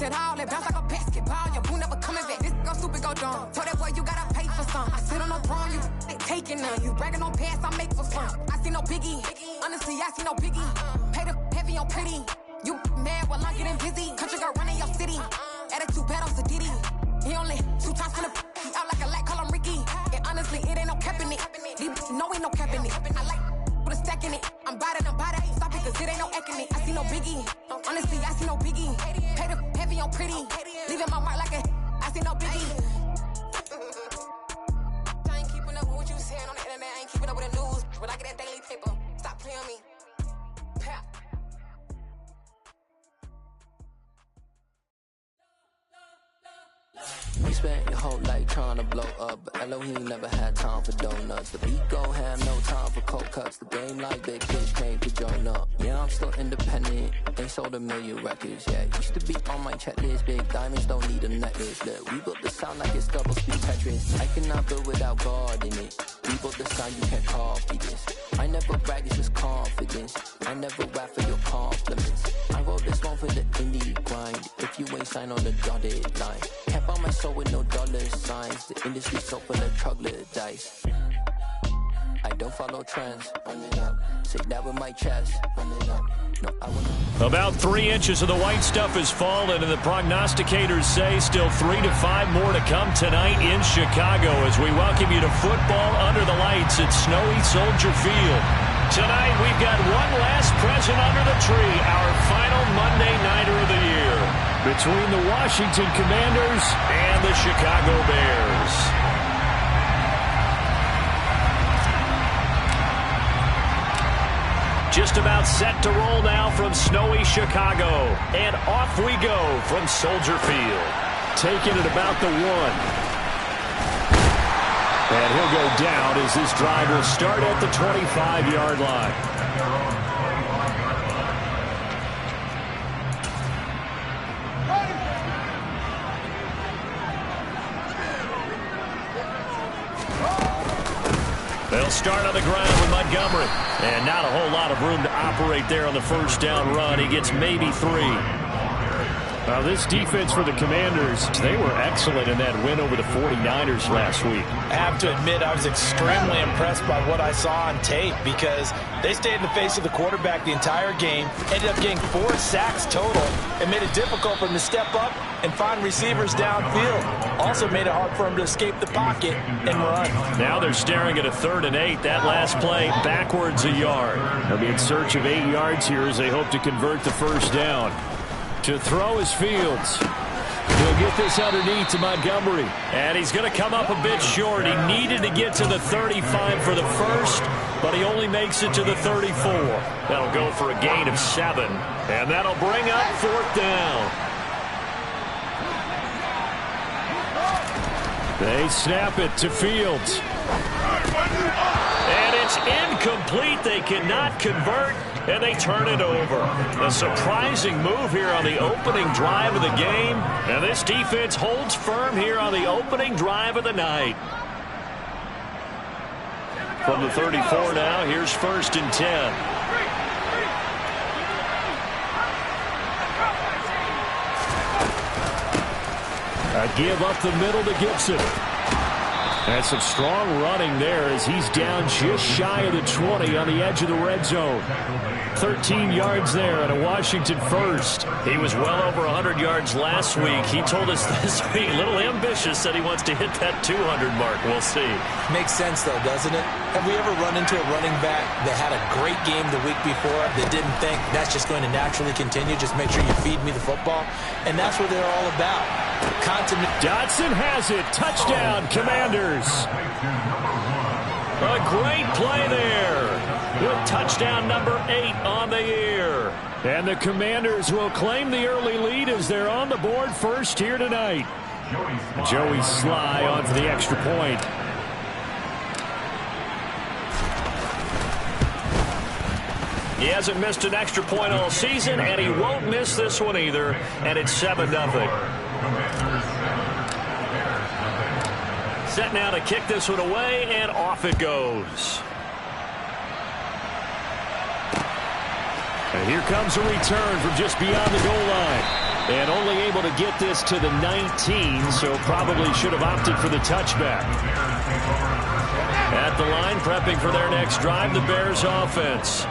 it all, it bounce like a basketball. Your boo never coming back. This go stupid, go dumb. Told that boy you gotta pay for some. I sit on no throne, you taking none. You bragging on past, I make for fun. I see no biggie. Honestly, I see no biggie. Pay the heavy on pretty. You mad while I'm getting busy. Country girl running your city. Attitude bad on Sadiddy. He only 2 times from the he out like a light, call him Ricky. And honestly, it ain't no cap in it. These no ain't no cap in it. I like put a stack in it. I'm bought it. Stop it, cause it ain't no acting it. I see no biggie. Honestly, I see no biggie. Pay the heavy on pretty. Leaving my mark like a I see no biggie. I ain't keeping up with what you saying on the internet. I ain't keeping up with the news. But I get that daily paper. Stop playing me. Pap. You spent your whole life trying to blow up, but Elohim never had time for donuts. The beat go ham, no time for cold cuts. The game like big fish came to join up. Yeah, I'm still independent, ain't sold 1 million records yet. Used to be on my checklist, big diamonds don't need a necklace. Look, we built the sound like it's double speed Tetris. I cannot build without God in it. We built the sound, you can't copy this. I never brag, it's just confidence. I never rap for your compliments. I wrote this one for the indie grind. If you ain't signed on the dotted line, can't buy my soul with no dollar signs. The industry so full of troglodytes. I don't follow trends. Run it up. Say that with my chest. Run it up. No, I wouldn't. About 3 inches of the white stuff has fallen, and the prognosticators say still 3 to 5 more to come tonight in Chicago as we welcome you to football under the lights at snowy Soldier Field. Tonight we've got one last present under the tree, our final Monday Nighter of the year, between the Washington Commanders and the Chicago Bears. Just about set to roll now from snowy Chicago. And off we go from Soldier Field. Taking it about the 1. And he'll go down as this drive will start at the 25-yard line. They'll start on the ground with Montgomery. And not a whole lot of room to operate there on the first down run. He gets maybe 3. Now this defense for the Commanders, they were excellent in that win over the 49ers last week. I have to admit, I was extremely impressed by what I saw on tape because they stayed in the face of the quarterback the entire game, ended up getting 4 sacks total, and made it difficult for him to step up and find receivers downfield. Also made it hard for him to escape the pocket and run. Now they're staring at a 3rd and 8. That last play backwards a yard. They'll be in search of 8 yards here as they hope to convert the first down. To throw is Fields. He'll get this underneath to Montgomery. And he's going to come up a bit short. He needed to get to the 35 for the first, but he only makes it to the 34. That'll go for a gain of 7. And that'll bring up 4th down. They snap it to Fields. And it's incomplete. They cannot convert, and they turn it over. A surprising move here on the opening drive of the game, and this defense holds firm here on the opening drive of the night. From the 34 now, here's 1st and 10. A give up the middle to Gibson. And some strong running there as he's down just shy of the 20 on the edge of the red zone. 13 yards there and a Washington first. He was well over 100 yards last week. He told us this week, a little ambitious, said he wants to hit that 200 mark. We'll see. Makes sense, though, doesn't it? Have we ever run into a running back that had a great game the week before that didn't think that's just going to naturally continue? Just make sure you feed me the football. And that's what they're all about. Dotson has it. Touchdown, Commanders. A great play there. With touchdown number 8 on the year. And the Commanders will claim the early lead as they're on the board first here tonight. Joey Sly on for the extra point. He hasn't missed an extra point all season, and he won't miss this one either. And it's 7-0. Set now to kick this one away, and off it goes. And here comes a return from just beyond the goal line. And only able to get this to the 19, so probably should have opted for the touchback. At the line, prepping for their next drive, the Bears offense.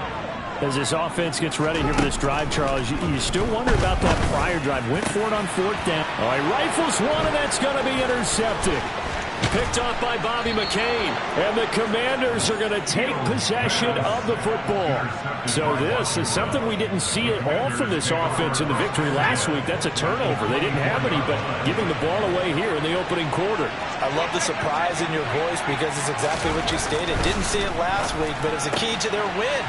As this offense gets ready here for this drive, Charles, you still wonder about that prior drive. Went for it on 4th down. All right, rifles one, and that's going to be intercepted. Picked off by Bobby McCain. And the Commanders are going to take possession of the football. So this is something we didn't see at all from this offense in the victory last week. That's a turnover. They didn't have any, but giving the ball away here in the opening quarter. I love the surprise in your voice because it's exactly what you stated. Didn't see it last week, but it's a key to their win.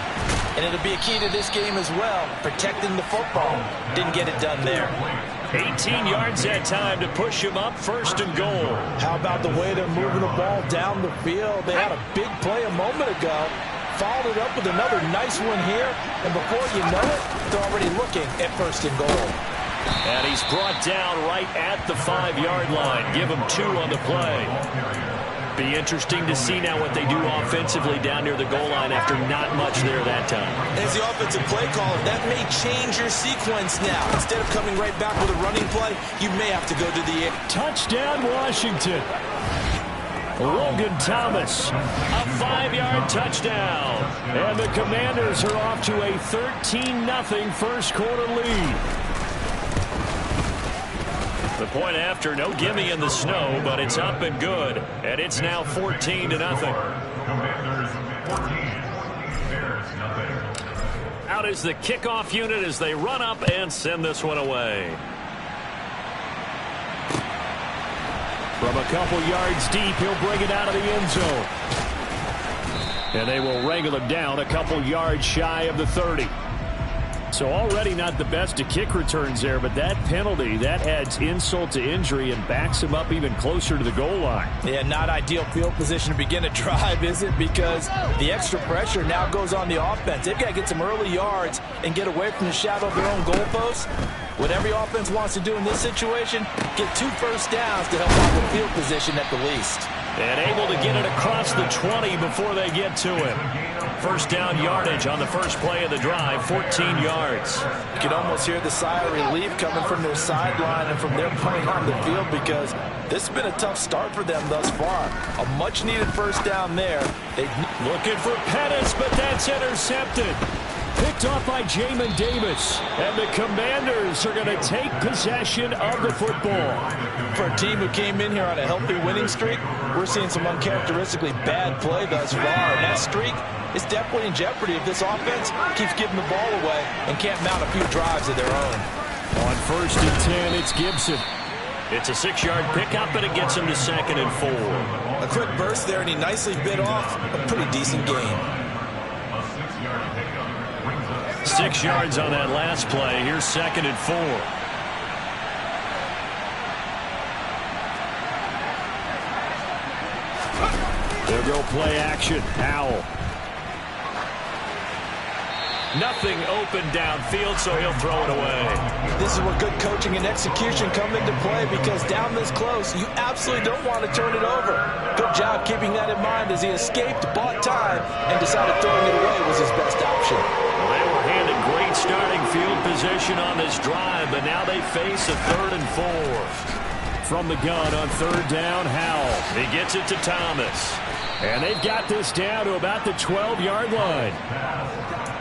And it'll be a key to this game as well, protecting the football. Didn't get it done there. 18 yards that time to push him up, 1st and goal. How about the way they're moving the ball down the field? They had a big play a moment ago, followed it up with another nice one here, and before you know it, they're already looking at 1st and goal. And he's brought down right at the 5-yard line. Give him 2 on the play. Be interesting to see now what they do offensively down near the goal line after not much there that time. As the offensive play caller, that may change your sequence now. Instead of coming right back with a running play, you may have to go to the air. Touchdown, Washington. Logan Thomas, a 5-yard touchdown. And the Commanders are off to a 13-0 first quarter lead. The point after, no gimme in the snow, but it's up and good. And it's now 14-0. Out is the kickoff unit as they run up and send this one away. From a couple yards deep, he'll bring it out of the end zone. And they will wrangle him down a couple yards shy of the 30. So already not the best of kick returns there, but that penalty, that adds insult to injury and backs him up even closer to the goal line. Yeah, not ideal field position to begin a drive, is it? Because the extra pressure now goes on the offense. They've got to get some early yards and get away from the shadow of their own goalposts. What every offense wants to do in this situation, get 2 first downs to help out with field position at the least. And able to get it across the 20 before they get to him. First down yardage on the first play of the drive, 14 yards. You can almost hear the sigh of relief coming from their sideline and from their play on the field because this has been a tough start for them thus far. A much-needed first down there. Looking for Pettis, but that's intercepted. Picked off by Jamin Davis. And the Commanders are going to take possession of the football. For a team who came in here on a healthy winning streak, we're seeing some uncharacteristically bad play thus far. And that streak is definitely in jeopardy if this offense keeps giving the ball away and can't mount a few drives of their own. On 1st and 10, it's Gibson. It's a 6-yard pickup, and it gets him to 2nd and 4. A quick burst there, and he nicely bit off a pretty decent gain. 6 yards on that last play. Here's 2nd and 4. They'll go play action. Howell. Nothing open downfield, so he'll throw it away. This is where good coaching and execution come into play because down this close, you absolutely don't want to turn it over. Good job keeping that in mind as he escaped, bought time, and decided throwing it away was his best option. Well, they were handed great starting field position on this drive, but now they face a 3rd and 4. From the gun on 3rd down, Howell. He gets it to Thomas. And they've got this down to about the 12-yard line.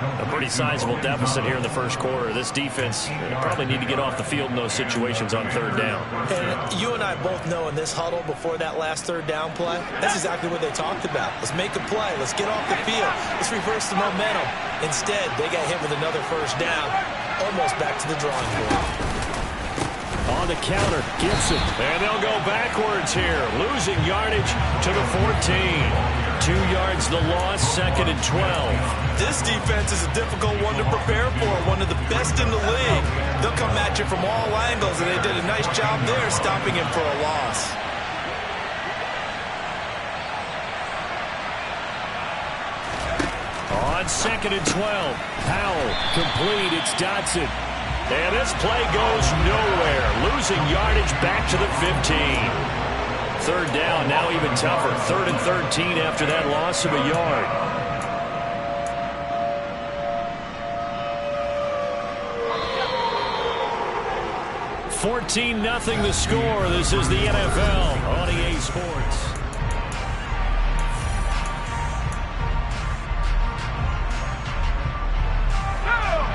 A pretty sizable deficit here in the first quarter. This defense probably need to get off the field in those situations on 3rd down. And you and I both know in this huddle before that last 3rd down play, that's exactly what they talked about. Let's make a play. Let's get off the field. Let's reverse the momentum. Instead, they got hit with another 1st down, almost back to the drawing board. On the counter, Gibson. And they'll go backwards here, losing yardage to the 14. 2 yards the loss, 2nd and 12. This defense is a difficult one to prepare for, one of the best in the league. They'll come at you from all angles, and they did a nice job there stopping him for a loss. On 2nd and 12, Powell, complete, it's Dotson. And this play goes nowhere, losing yardage back to the 15. 3rd down, now even tougher. 3rd and 13 after that loss of a yard. 14-0 the score. This is the NFL on EA Sports.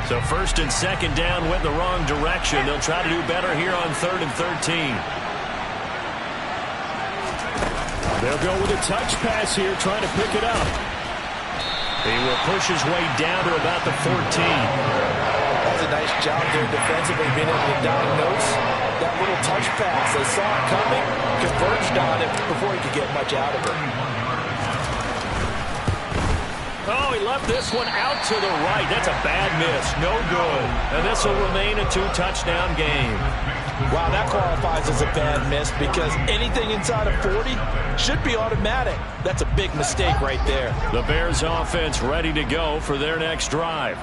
So first and second down went the wrong direction. They'll try to do better here on 3rd and 13. They'll go with a touch pass here, trying to pick it up. He will push his way down to about the 14. That's a nice job there defensively, being able to diagnose that little touch pass. They saw it coming, converged on it before he could get much out of it. Oh, he left this one out to the right. That's a bad miss. No good. And this will remain a 2-touchdown game. Wow, that qualifies as a bad miss because anything inside of 40 should be automatic. That's a big mistake right there. The Bears offense ready to go for their next drive.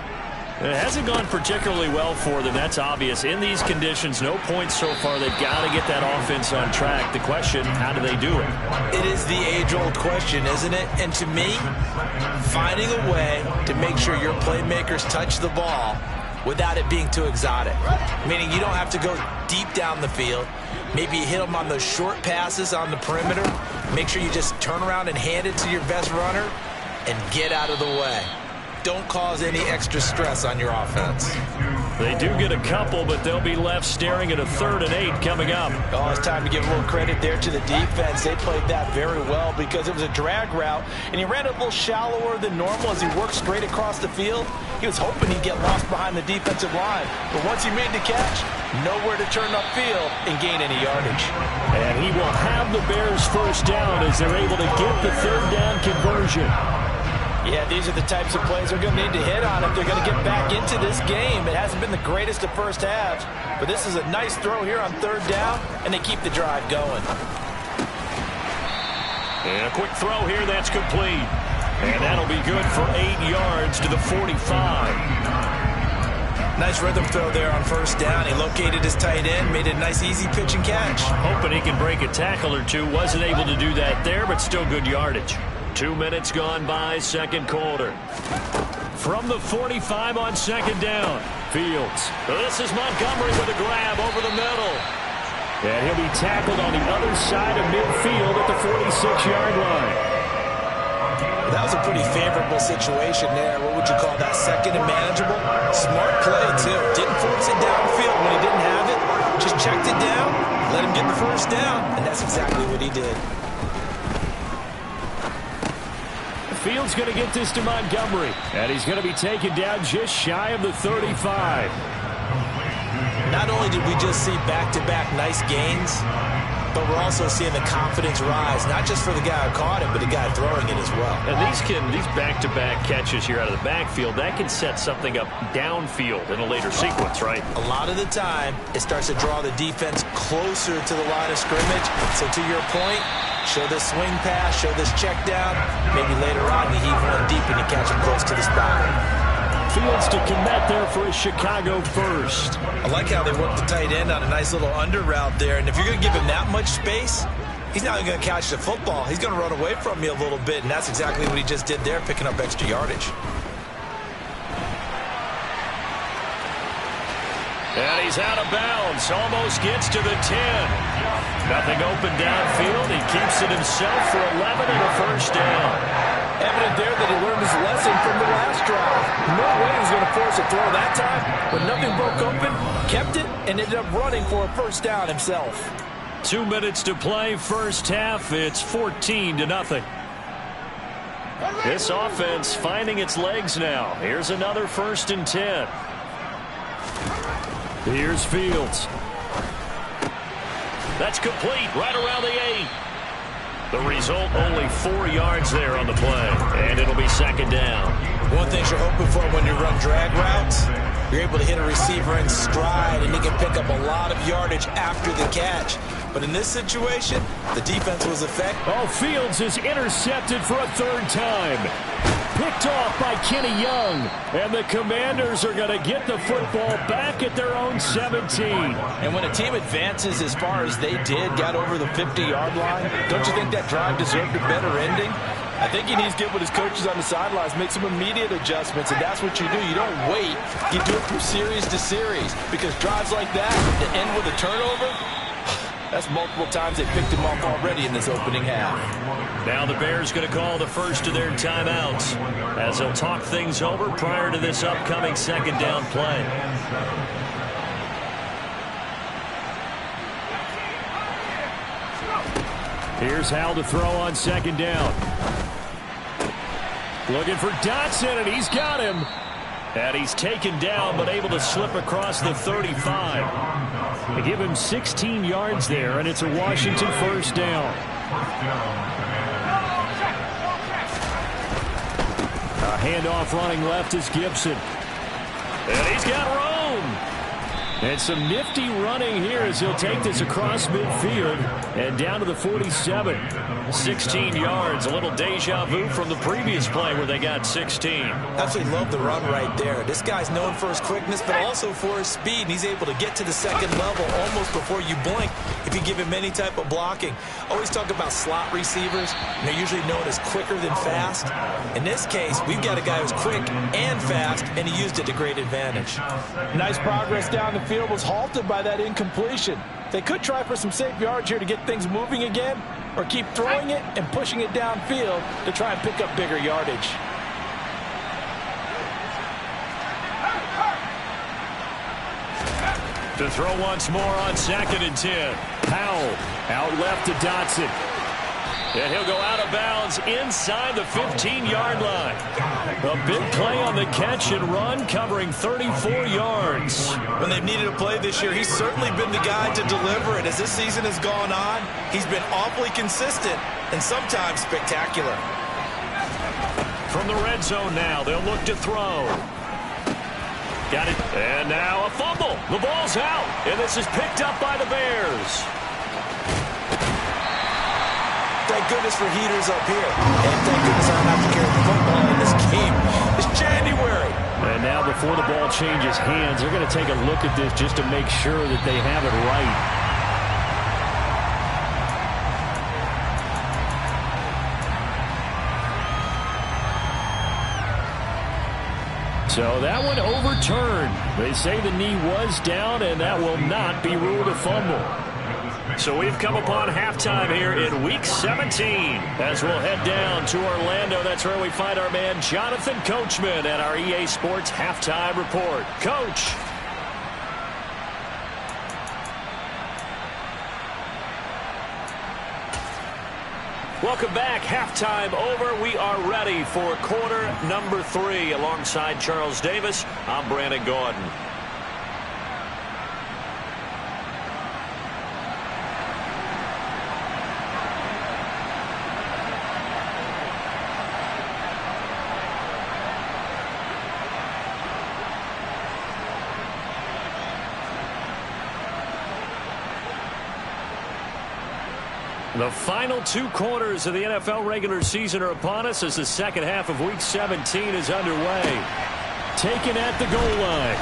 It hasn't gone particularly well for them. That's obvious. In these conditions, no points so far. They've got to get that offense on track. The question, how do they do it? It is the age-old question, isn't it? And to me, finding a way to make sure your playmakers touch the ball without it being too exotic. Meaning you don't have to go deep down the field. Maybe you hit them on those short passes on the perimeter. Make sure you just turn around and hand it to your best runner and get out of the way. Don't cause any extra stress on your offense. They do get a couple, but they'll be left staring at a 3rd and 8 coming up. Oh, it's time to give a little credit there to the defense. They played that very well because it was a drag route, and he ran it a little shallower than normal as he worked straight across the field. He was hoping he'd get lost behind the defensive line, but once he made the catch, nowhere to turn upfield and gain any yardage. And he will have the Bears first down as they're able to get the 3rd down conversion. Yeah, these are the types of plays they're going to need to hit on if they're going to get back into this game. It hasn't been the greatest of first halves, but this is a nice throw here on 3rd down, and they keep the drive going. And a quick throw here, that's complete. And that'll be good for 8 yards to the 45. Nice rhythm throw there on 1st down. He located his tight end, made a nice easy pitch and catch. Hoping he can break a tackle or two. Wasn't able to do that there, but still good yardage. 2 minutes gone by, 2nd quarter. From the 45 on 2nd down, Fields. This is Montgomery with a grab over the middle. And he'll be tackled on the other side of midfield at the 46-yard line. That was a pretty favorable situation there. What would you call that? 2nd and manageable? Smart play, too. Didn't force it downfield when he didn't have it. Just checked it down, let him get the 1st down, and that's exactly what he did. Fields going to get this to Montgomery, and he's going to be taken down just shy of the 35. Not only did we just see back-to-back nice gains, but we're also seeing the confidence rise, not just for the guy who caught it, but the guy throwing it as well. And these back-to-back catches here out of the backfield, that can set something up downfield in a later sequence, right? A lot of the time, it starts to draw the defense closer to the line of scrimmage. So to your point, show this swing pass, show this check down. Maybe later on you heave one deep and you catch him close to the spot. Fields to commit there for his Chicago first. I like how they work the tight end on a nice little under route there. And if you're going to give him that much space, he's not going to catch the football. He's going to run away from you a little bit, and that's exactly what he just did there, picking up extra yardage. And he's out of bounds. Almost gets to the 10. Nothing open downfield. He keeps it himself for 11 and a 1st down. Evident there that he learned his lesson from the last drive. No way he was going to force a throw that time. When nothing broke open, kept it, and ended up running for a 1st down himself. 2 minutes to play, 1st half. It's 14-0. This offense finding its legs now. Here's another 1st and 10. Here's Fields. That's complete right around the 8. The result, only 4 yards there on the play, and it'll be 2nd down. One thing you're hoping for when you run drag routes, you're able to hit a receiver in stride, and he can pick up a lot of yardage after the catch. But in this situation, the defense was effective. Oh, Fields is intercepted for a 3rd time. Picked off by Kenny Young, and the Commanders are going to get the football back at their own 17. And when a team advances as far as they did, got over the 50-yard line, don't you think that drive deserved a better ending? I think he needs to get with his coaches on the sidelines, make some immediate adjustments, and that's what you do. You don't wait. You do it from series to series, because drives like that that end with a turnover, that's multiple times they picked him off already in this opening half. Now the Bears going to call the first of their timeouts as they'll talk things over prior to this upcoming second down play. Here's Hal to throw on second down. Looking for Dotson, and he's got him. And he's taken down, but able to slip across the 35. They give him 16 yards there, and it's a Washington first down. A handoff running left is Gibson. And he's got Rome. And some nifty running here as he'll take this across midfield and down to the 47. 16 yards, a little deja vu from the previous play where they got 16. Absolutely love the run right there. This guy's known for his quickness, but also for his speed. And he's able to get to the second level almost before you blink if you give him any type of blocking. Always talk about slot receivers, and they're usually known as quicker than fast. In this case, we've got a guy who's quick and fast, and he used it to great advantage. Nice progress down the field, was halted by that incompletion. They could try for some safe yards here to get things moving again, or keep throwing it and pushing it downfield to try and pick up bigger yardage. To throw once more on 2nd and 10. Powell out left to Dotson. And he'll go out of bounds inside the 15-yard line. A big play on the catch and run, covering 34 yards. When they've needed a play this year, he's certainly been the guy to deliver it. As this season has gone on, he's been awfully consistent and sometimes spectacular. From the red zone now, they'll look to throw. Got it. And now a fumble. The ball's out, and this is picked up by the Bears. Thank goodness for heaters up here. And thank goodness I don't have to carry the football in this game. It's January. And now before the ball changes hands, they're going to take a look at this just to make sure that they have it right. So that one overturned. They say the knee was down, and that will not be ruled a fumble. So we've come upon halftime here in Week 17 as we'll head down to Orlando. That's where we find our man Jonathan Coachman at our EA Sports Halftime Report. Coach. Welcome back. Halftime over. We are ready for quarter number 3. Alongside Charles Davis, I'm Brandon Gordon. The final 2 quarters of the NFL regular season are upon us as the second half of Week 17 is underway. Taken at the goal line.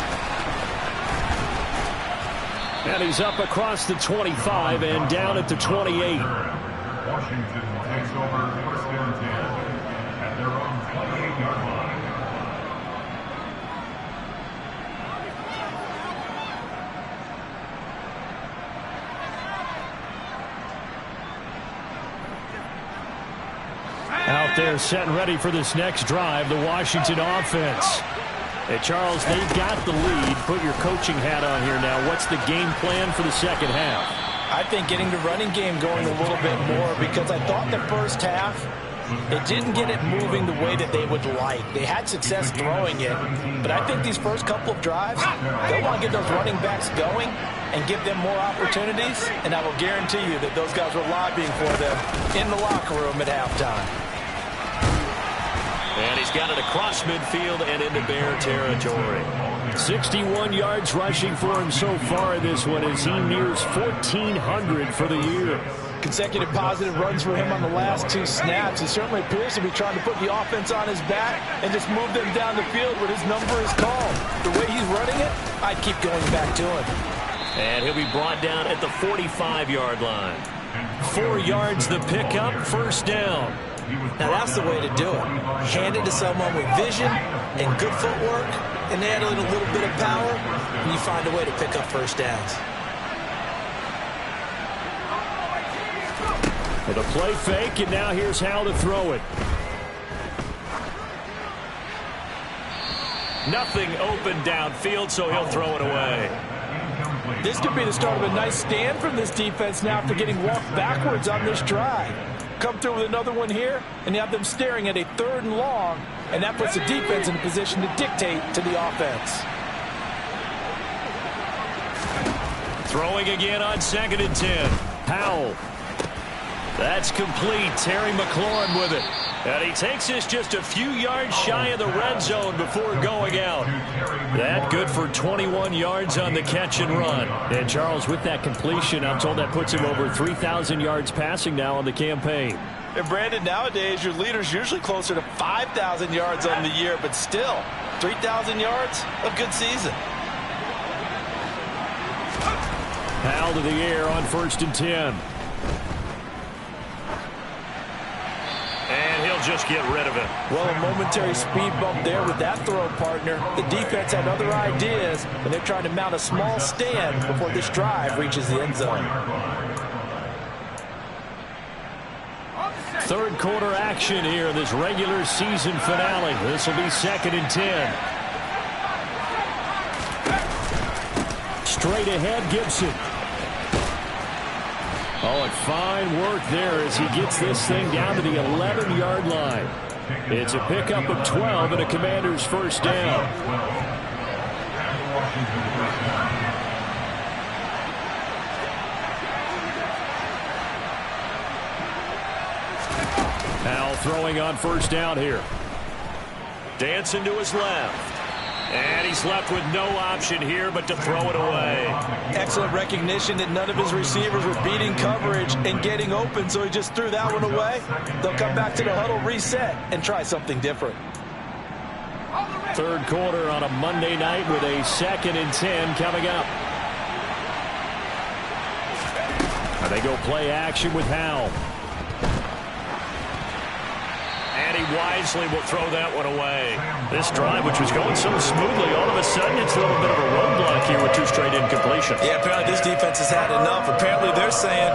And he's up across the 25 and down at the 28. Washington takes over 1st and 10 at their own 28-yard line. Out there set and ready for this next drive, the Washington offense. Hey, Charles, they've got the lead. Put your coaching hat on here now. What's the game plan for the second half? I think getting the running game going a little bit more, because I thought the first half, it didn't get it moving the way that they would like. They had success throwing it, but I think these first couple of drives, they want to get those running backs going and give them more opportunities, and I will guarantee you that those guys were lobbying for them in the locker room at halftime. And he's got it across midfield and into Bear territory. 61 yards rushing for him so far in this one as he nears 1,400 for the year. Consecutive positive runs for him on the last 2 snaps. He certainly appears to be trying to put the offense on his back and just move them down the field when his number is called. The way he's running it, I'd keep going back to him. And he'll be brought down at the 45-yard line. 4 yards the pickup, first down. Now that's the way to do it. Hand it to someone with vision and good footwork, and add a little bit of power, and you find a way to pick up first downs. With a play fake, and now here's how to throw it. Nothing open downfield, so he'll throw it away. This could be the start of a nice stand from this defense now after getting walked backwards on this drive. Come through with another one here, and you have them staring at a 3rd and long, and that puts the defense in a position to dictate to the offense. Throwing again on 2nd and 10. Powell. That's complete. Terry McLaurin with it. And he takes this just a few yards shy of the red zone before going out. That good for 21 yards on the catch and run. And Charles, with that completion, I'm told that puts him over 3,000 yards passing now on the campaign. And Brandon, nowadays your leader's usually closer to 5,000 yards on the year, but still, 3,000 yards, a good season. Powell to the air on 1st and 10. And he'll just get rid of it. Well, a momentary speed bump there with that throw, partner. The defense had other ideas, and they're trying to mount a small stand before this drive reaches the end zone. 3rd quarter action here in this regular season finale. This will be 2nd and 10. Straight ahead, Gibson. Oh, and fine work there as he gets this thing down to the 11-yard line. It's a pickup of 12 and a Commander's first down. Powell throwing on 1st down here. Dancing to his left. And he's left with no option here but to throw it away. Excellent recognition that none of his receivers were beating coverage and getting open, so he just threw that one away. They'll come back to the huddle, reset, and try something different. 3rd quarter on a Monday night with a 2nd and 10 coming up. And they go play action with Howell. And he wisely will throw that one away. This drive, which was going so smoothly, all of a sudden it's a little bit of a roadblock here with 2 straight incompletions. Yeah, apparently this defense has had enough. Apparently they're saying,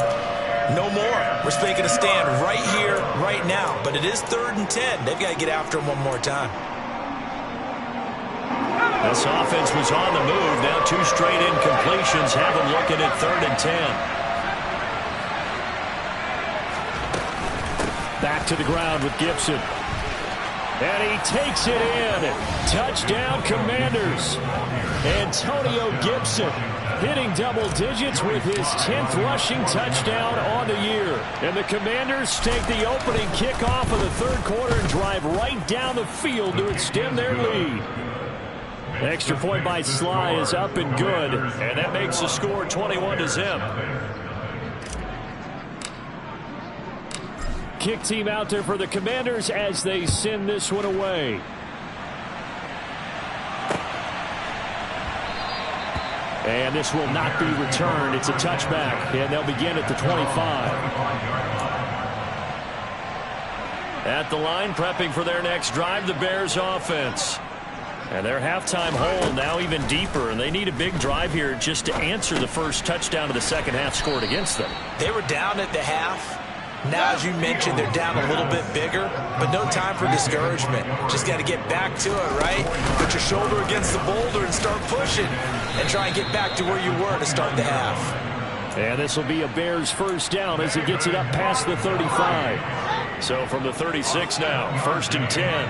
no more. We're making a stand right here, right now. But it is 3rd and 10. They've got to get after him one more time. This offense was on the move. Now 2 straight incompletions have them looking at 3rd and 10. Back to the ground with Gibson. And he takes it in. Touchdown, Commanders. Antonio Gibson hitting double digits with his 10th rushing touchdown on the year. And the Commanders take the opening kickoff of the 3rd quarter and drive right down the field to extend their lead. Extra point by Sly is up and good. And that makes the score 21-0. Kick team out there for the Commanders as they send this one away. And this will not be returned. It's a touchback, and they'll begin at the 25. At the line, prepping for their next drive, the Bears offense. And their halftime hole now even deeper, and they need a big drive here just to answer the first touchdown of the second half scored against them. They were down at the half. Now, as you mentioned, they're down a little bit bigger, but no time for discouragement. Just got to get back to it, right? Put your shoulder against the boulder and start pushing and try and get back to where you were to start the half. And this will be a Bears first down as he gets it up past the 35. So from the 36 now, 1st and 10.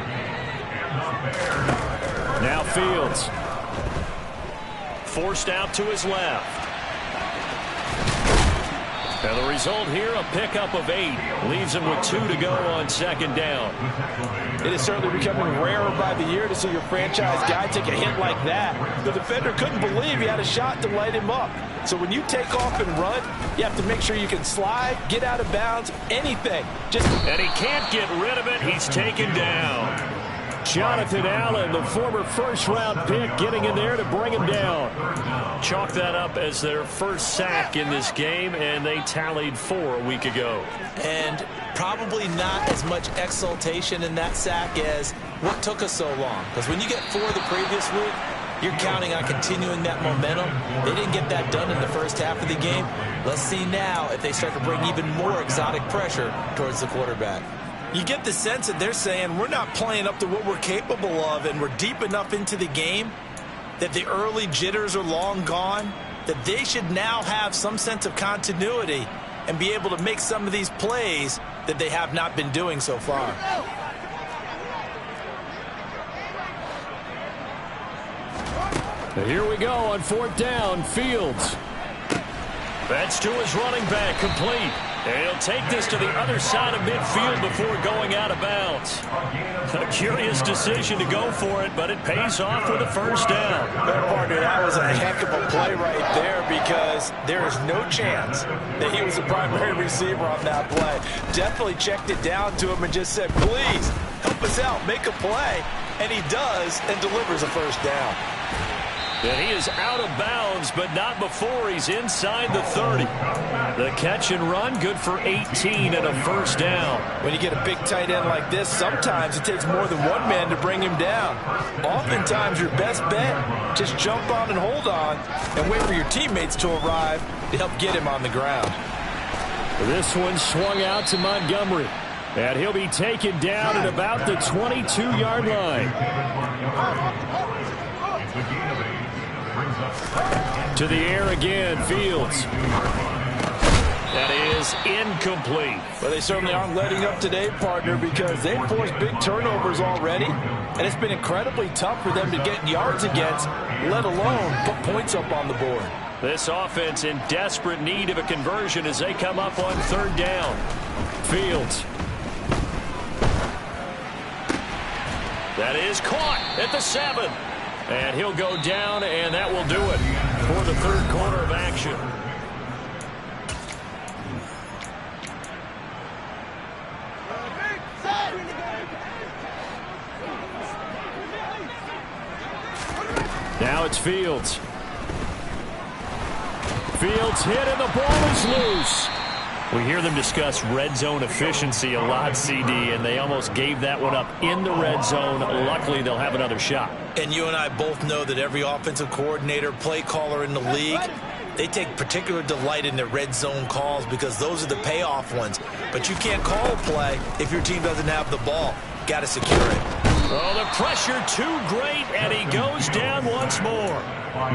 Now Fields. Forced out to his left. And the result here, a pickup of 8. Leaves him with 2 to go on 2nd down. It is certainly becoming rarer by the year to see your franchise guy take a hit like that. The defender couldn't believe he had a shot to light him up. So when you take off and run, you have to make sure you can slide, get out of bounds, anything. And he can't get rid of it. He's taken down. Jonathan Allen, the former first-round pick, getting in there to bring him down. chalk that up as their first sack in this game, and they tallied 4 a week ago. And probably not as much exultation in that sack as what took us so long. Because when you get 4 the previous week, you're counting on continuing that momentum. They didn't get that done in the first half of the game. Let's see now if they start to bring even more exotic pressure towards the quarterback. You get the sense that they're saying we're not playing up to what we're capable of, and we're deep enough into the game that the early jitters are long gone, that they should now have some sense of continuity and be able to make some of these plays that they have not been doing so far. Here we go on 4th down. Fields. That's to his running back, complete. And he'll take this to the other side of midfield before going out of bounds. A curious decision to go for it, but it pays off with a first down. Well, partner, that was a heck of a play right there because there is no chance that he was the primary receiver on that play. Definitely checked it down to him and just said, please, help us out, make a play. And he does and delivers a first down. And he is out of bounds, but not before he's inside the 30. The catch and run, good for 18 and a first down. When you get a big tight end like this, sometimes it takes more than one man to bring him down. Oftentimes, your best bet, just jump on and hold on and wait for your teammates to arrive to help get him on the ground. This one swung out to Montgomery. And he'll be taken down at about the 22-yard line. To the air again, Fields. That is incomplete. Well, they certainly aren't letting up today, partner, because they've forced big turnovers already, and it's been incredibly tough for them to get yards against, let alone put points up on the board. This offense in desperate need of a conversion as they come up on 3rd down. Fields. That is caught at the 7. And he'll go down, and that will do it for the 3rd quarter of action. Now it's Fields. Fields hit, and the ball is loose. We hear them discuss red zone efficiency a lot, CD, and they almost gave that one up in the red zone. Luckily, they'll have another shot. And you and I both know that every offensive coordinator, play caller in the league, they take particular delight in their red zone calls because those are the payoff ones. But you can't call a play if your team doesn't have the ball. Got to secure it. Oh, the pressure too great, and he goes down once more.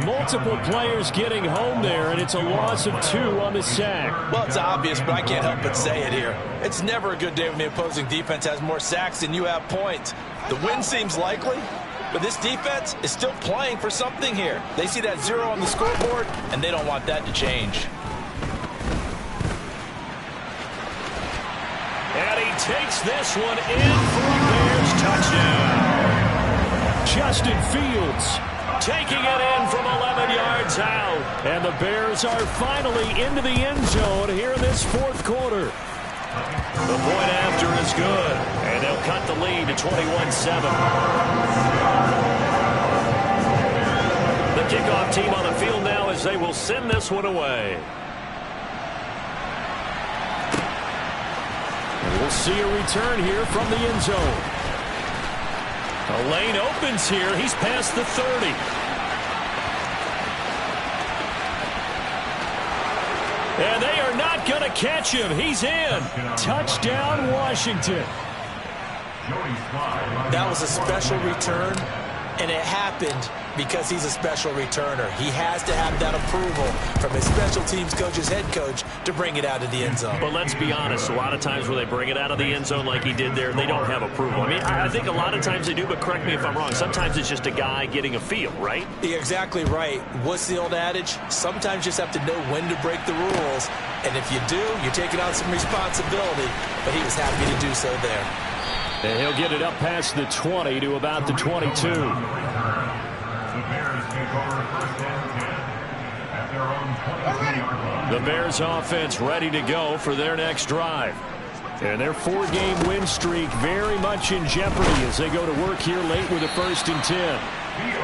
Multiple players getting home there, and it's a loss of 2 on the sack. Well, it's obvious, but I can't help but say it here. It's never a good day when the opposing defense has more sacks than you have points. The win seems likely, but this defense is still playing for something here. They see that 0 on the scoreboard, and they don't want that to change. And he takes this one in for a Bears touchdown. Justin Fields taking it in from 11 yards out. And the Bears are finally into the end zone here in this 4th quarter. The point after is good, and they'll cut the lead to 21-7. The kickoff team on the field now as they will send this one away. And we'll see a return here from the end zone. A lane opens here. He's past the 30. And they are not going to catch him. He's in. Touchdown, Washington. That was a special return, and it happened because he's a special returner. He has to have that approval from his special teams coach's head coach to bring it out of the end zone. But let's be honest, a lot of times when they bring it out of the end zone like he did there, they don't have approval. I mean, I think a lot of times they do, but correct me if I'm wrong. Sometimes it's just a guy getting a feel, right? You're exactly right. What's the old adage? Sometimes you just have to know when to break the rules, and if you do, you're taking on some responsibility, but he was happy to do so there. And he'll get it up past the 20 to about the 22. The Bears offense ready to go for their next drive. And their 4-game win streak very much in jeopardy as they go to work here late with a 1st and 10.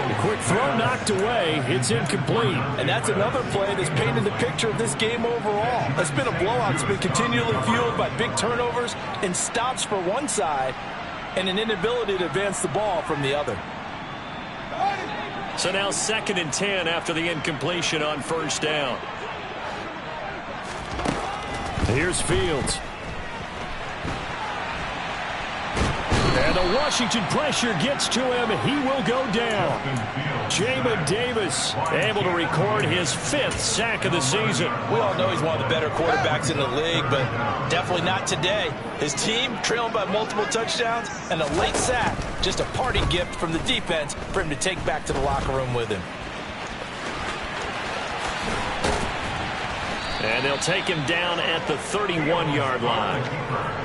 The quick throw knocked away. It's incomplete. And that's another play that's painted the picture of this game overall. It's been a blowout. It's been continually fueled by big turnovers and stops for one side and an inability to advance the ball from the other. So now 2nd and 10 after the incompletion on first down. Here's Fields. And the Washington pressure gets to him. He will go down. Jamin Davis able to record his 5th sack of the season. We all know he's one of the better quarterbacks in the league, but definitely not today. His team trailing by multiple touchdowns and a late sack. Just a party gift from the defense for him to take back to the locker room with him. And they'll take him down at the 31-yard line.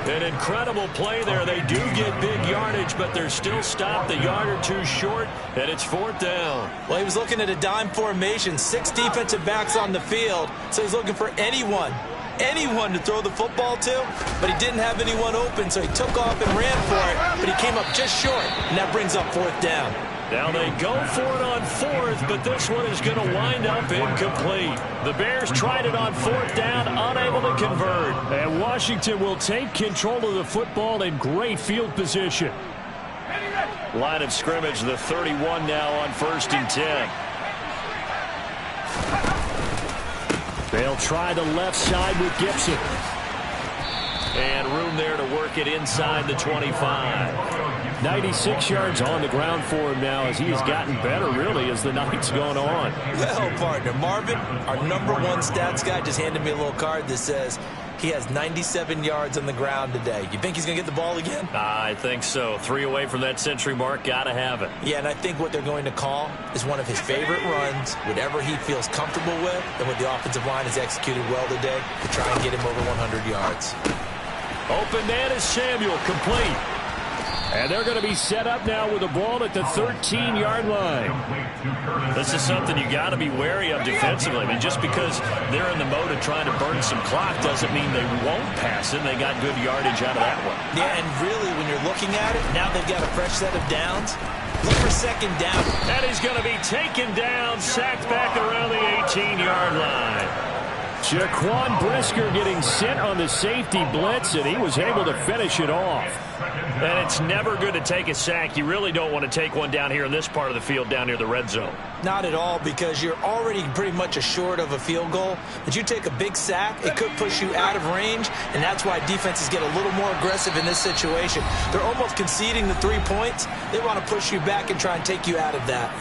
An incredible play there. They do get big yardage, but they're still stopped a yard or two short, and it's 4th down. Well, he was looking at a dime formation, 6 defensive backs on the field, so he's looking for anyone to throw the football to, but he didn't have anyone open, so he took off and ran for it, but he came up just short, and that brings up 4th down. Now they go for it on 4th, but this one is going to wind up incomplete. The Bears tried it on 4th down, unable to convert. And Washington will take control of the football in great field position. Line of scrimmage, the 31 now on 1st and 10. They'll try the left side with Gibson. And room there to work it inside the 25. 96 yards on the ground for him now as he has gotten better, really, as the night's gone on. Well, partner, Marvin, our #1 stats guy, just handed me a little card that says he has 97 yards on the ground today. You think he's going to get the ball again? I think so. 3 away from that century mark. Got to have it. Yeah, and I think what they're going to call is one of his favorite runs, whatever he feels comfortable with, and what the offensive line has executed well today to try and get him over 100 yards. Open man is Samuel, complete. And they're going to be set up now with the ball at the 13-yard line. This is something you got to be wary of defensively. I mean, just because they're in the mode of trying to burn some clock doesn't mean they won't pass it. They got good yardage out of that one. Yeah, and really, when you're looking at it, now they've got a fresh set of downs. Look for 2nd down. And he's going to be taken down, sacked back around the 18-yard line. Jaquan Brisker getting sent on the safety blitz, and he was able to finish it off. And it's never good to take a sack. You really don't want to take one down here in this part of the field down near the red zone. Not at all, because you're already pretty much assured of a field goal. But you take a big sack, it could push you out of range, and that's why defenses get a little more aggressive in this situation. They're almost conceding the 3 points. They want to push you back and try and take you out of that.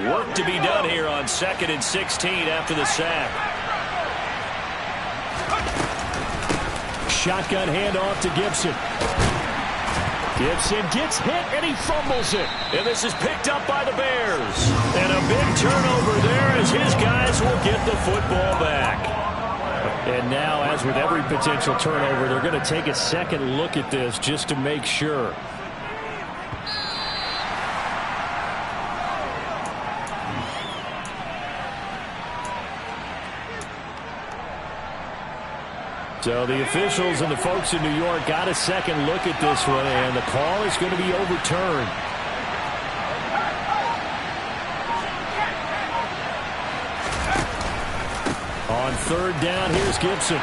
Work to be done here on 2nd and 16 after the sack. Shotgun handoff to Gibson. Gibson gets hit and he fumbles it. And this is picked up by the Bears. And a big turnover there as his guys will get the football back. And now, as with every potential turnover, they're going to take a second look at this just to make sure. So the officials and the folks in New York got a second look at this one, and the call is going to be overturned. On 3rd down, here's Gibson.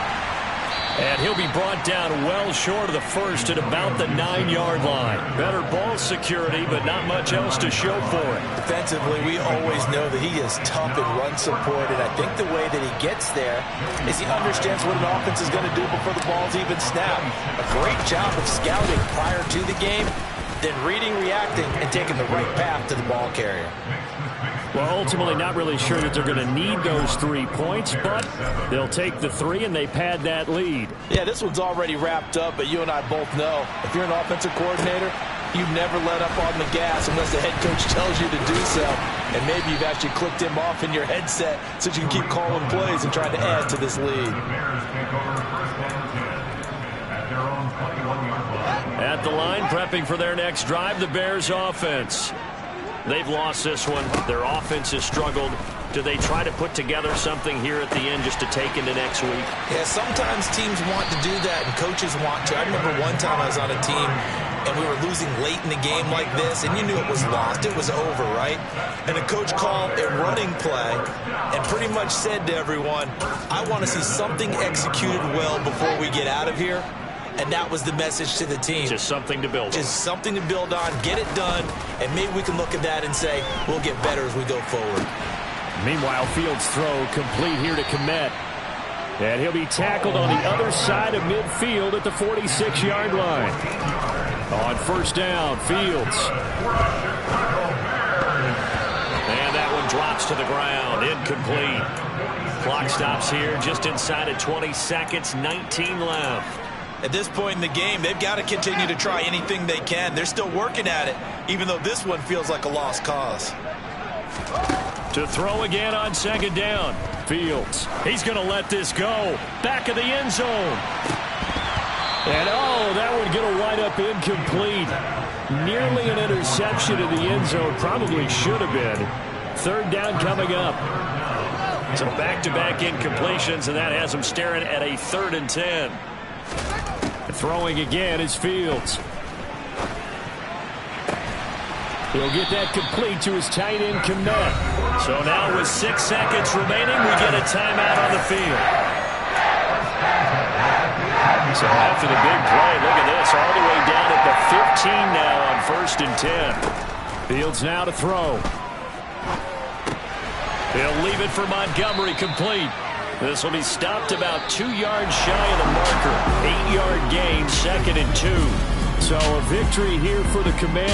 And he'll be brought down well short of the first at about the 9-yard line. Better ball security, but not much else to show for it. Defensively, we always know that he is tough in run support, and I think the way that he gets there is he understands what an offense is going to do before the ball's even snapped. A great job of scouting prior to the game, then reading, reacting, and taking the right path to the ball carrier. Well, ultimately not really sure that they're going to need those 3 points, but they'll take the 3 and they pad that lead. Yeah, this one's already wrapped up, but you and I both know if you're an offensive coordinator, you never let up on the gas unless the head coach tells you to do so. And maybe you've actually clicked him off in your headset so you can keep calling plays and trying to add to this lead. At the line, prepping for their next drive, the Bears offense. They've lost this one. Their offense has struggled. Do they try to put together something here at the end just to take into next week? Yeah, sometimes teams want to do that and coaches want to. I remember one time I was on a team and we were losing late in the game like this, and you knew it was lost. It was over, right? And the coach called a running play and pretty much said to everyone, I want to see something executed well before we get out of here. And that was the message to the team. Just something to build on. Just something to build on, get it done, and maybe we can look at that and say, we'll get better as we go forward. Meanwhile, Fields' throw complete here to Kmet. And he'll be tackled on the other side of midfield at the 46-yard line. On first down, Fields. And that one drops to the ground, incomplete. Clock stops here just inside of 20 seconds, 19 left. At this point in the game, they've got to continue to try anything they can. They're still working at it, even though this one feels like a lost cause. To throw again on second down. Fields. He's going to let this go. Back of the end zone. And, oh, that one going to wind up incomplete. Nearly an interception in the end zone. Probably should have been. Third down coming up. So back-to-back incompletions, and that has them staring at a 3rd and 10. Throwing again is Fields. He'll get that complete to his tight end, Kmet. So now with 6 seconds remaining, we get a timeout on the field. So after the big play, look at this, all the way down at the 15 now on 1st and 10. Fields now to throw. He'll leave it for Montgomery, complete. This will be stopped about 2 yards shy of the marker. 8-yard gain, 2nd and 2. So a victory here for the Commanders.